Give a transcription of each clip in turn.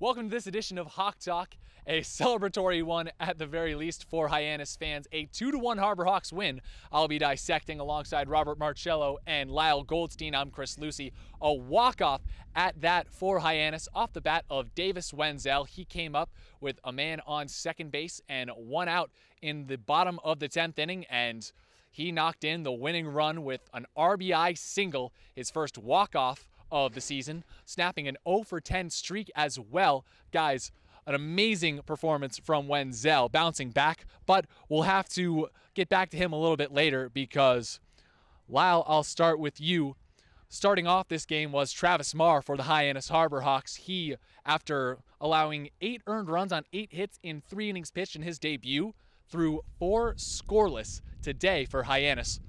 Welcome to this edition of Hawk Talk, a celebratory one at the very least for Hyannis fans. A 2-1 Harbor Hawks win. I'll be dissecting alongside Robert Marcello and Lyle Goldstein. I'm Chris Lucey. A walk-off at that for Hyannis off the bat of Davis Wendzel. He came up with a man on second base and one out in the bottom of the 10th inning, and he knocked in the winning run with an RBI single, his first walk-off of the season, snapping an 0 for 10 streak as well. Guys, an amazing performance from Wendzel, bouncing back, but we'll have to get back to him a little bit later because, Lyle, I'll start with you. Starting off this game was Travis Marr for the Hyannis Harbor Hawks. He, after allowing 8 earned runs on 8 hits in 3 innings pitched in his debut, threw 4 scoreless today for Hyannis.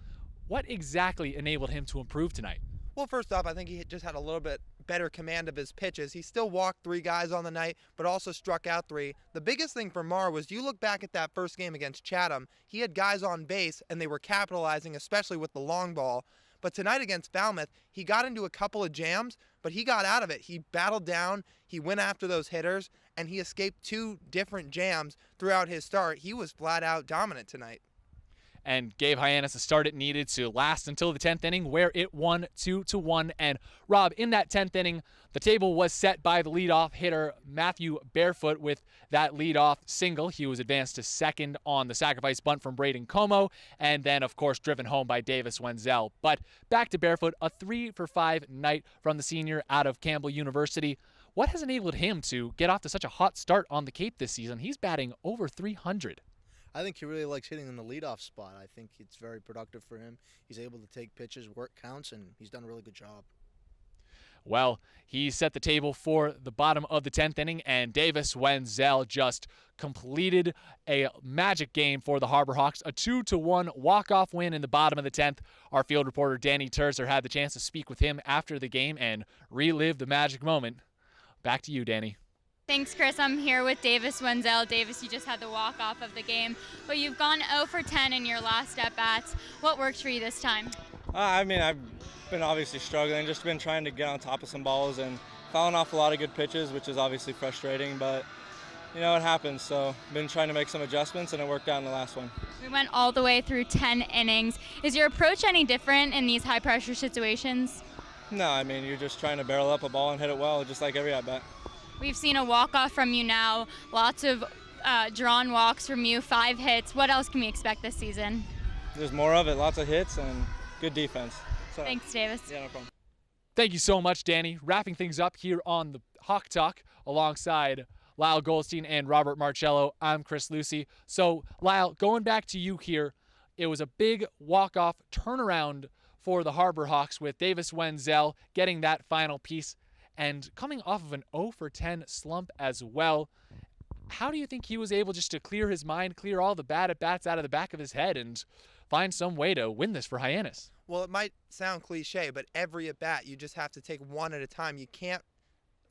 What exactly enabled him to improve tonight? Well, first off, I think he just had a little bit better command of his pitches. He still walked 3 guys on the night, but also struck out 3. The biggest thing for Marr was you look back at that first game against Chatham, he had guys on base, and they were capitalizing, especially with the long ball. But tonight against Falmouth, he got into a couple of jams, but he got out of it. He battled down, he went after those hitters, and he escaped 2 different jams throughout his start. He was flat out dominant tonight. And gave Hyannis a start it needed to last until the 10th inning, where it won 2-1. And Rob, in that 10th inning, the table was set by the leadoff hitter Matthew Barefoot with that leadoff single. He was advanced to second on the sacrifice bunt from Braden Como, and then, of course, driven home by Davis Wendzel. But back to Barefoot, a 3 for 5 night from the senior out of Campbell University. What has enabled him to get off to such a hot start on the Cape this season? He's batting over 300. I think he really likes hitting in the leadoff spot. I think it's very productive for him. He's able to take pitches, work counts, and he's done a really good job. Well, he set the table for the bottom of the 10th inning, and Davis Wendzel just completed a magic game for the Harbor Hawks, a 2-1 walk-off win in the bottom of the 10th. Our field reporter, Dani Terzer, had the chance to speak with him after the game and relive the magic moment. Back to you, Dani. Thanks, Chris. I'm here with Davis Wendzel. Davis, you just had the walk-off of the game, but you've gone 0 for 10 in your last at-bats. What worked for you this time? I've been obviously struggling, just been trying to get on top of some balls and fouling off a lot of good pitches, which is obviously frustrating, but you know, it happens. So been trying to make some adjustments, and it worked out in the last one. We went all the way through 10 innings. Is your approach any different in these high-pressure situations? No, you're just trying to barrel up a ball and hit it well, just like every at-bat. We've seen a walk-off from you now, lots of drawn walks from you, 5 hits. What else can we expect this season? There's more of it, lots of hits and good defense. So, thanks, Davis. Yeah, no problem. Thank you so much, Dani. Wrapping things up here on the Hawk Talk alongside Lyle Goldstein and Robert Marcello. I'm Chris Lucey. So, Lyle, going back to you here, it was a big walk-off turnaround for the Harbor Hawks with Davis Wendzel getting that final piece and coming off of an 0 for 10 slump as well. How do you think he was able just to clear his mind, clear all the bad at-bats out of the back of his head, and find some way to win this for Hyannis? Well, it might sound cliche, but every at-bat, you just have to take one at a time. You can't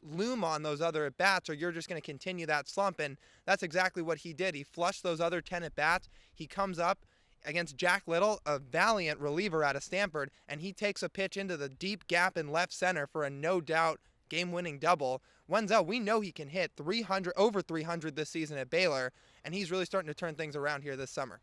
loom on those other at-bats or you're just going to continue that slump, and that's exactly what he did. He flushed those other 10 at-bats. He comes up against Jack Little, a valiant reliever out of Stanford, and he takes a pitch into the deep gap in left center for a no-doubt game-winning double. Wendzel, we know he can hit over 300 this season at Baylor, and he's really starting to turn things around here this summer.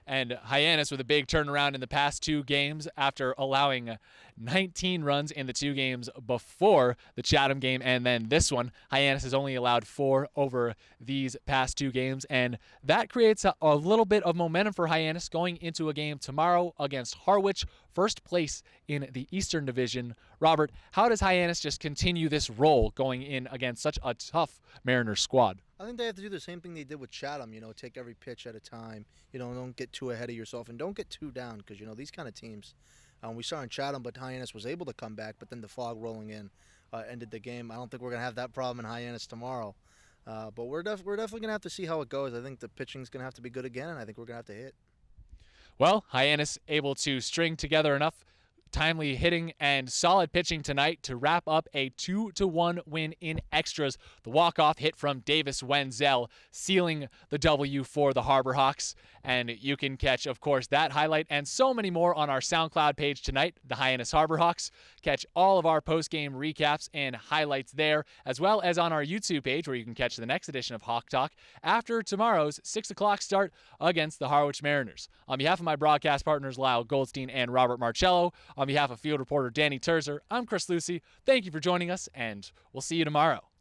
And Hyannis with a big turnaround in the past 2 games after allowing 19 runs in the 2 games before the Chatham game and then this one. Hyannis has only allowed 4 over these past 2 games, and that creates a little bit of momentum for Hyannis going into a game tomorrow against Harwich, first place in the Eastern Division. Robert, how does Hyannis just continue this role going in against such a tough Mariners squad? I think they have to do the same thing they did with Chatham, take every pitch at a time. Don't get too ahead of yourself and don't get too down because, these kind of teams, we saw in Chatham, but Hyannis was able to come back, but then the fog rolling in ended the game. I don't think we're going to have that problem in Hyannis tomorrow, but we're definitely going to have to see how it goes. I think the pitching's going to have to be good again, and I think we're going to have to hit. Well, Hyannis able to string together enough timely hitting and solid pitching tonight to wrap up a 2-1 win in extras. The walk-off hit from Davis Wendzel, sealing the W for the Harbor Hawks. And you can catch, of course, that highlight and so many more on our SoundCloud page tonight, the Hyannis Harbor Hawks. Catch all of our post-game recaps and highlights there, as well as on our YouTube page, where you can catch the next edition of Hawk Talk after tomorrow's 6 o'clock start against the Harwich Mariners. On behalf of my broadcast partners, Lyle Goldstein and Robert Marcello, on behalf of field reporter Dani Terzer, I'm Chris Lucey. Thank you for joining us, and we'll see you tomorrow.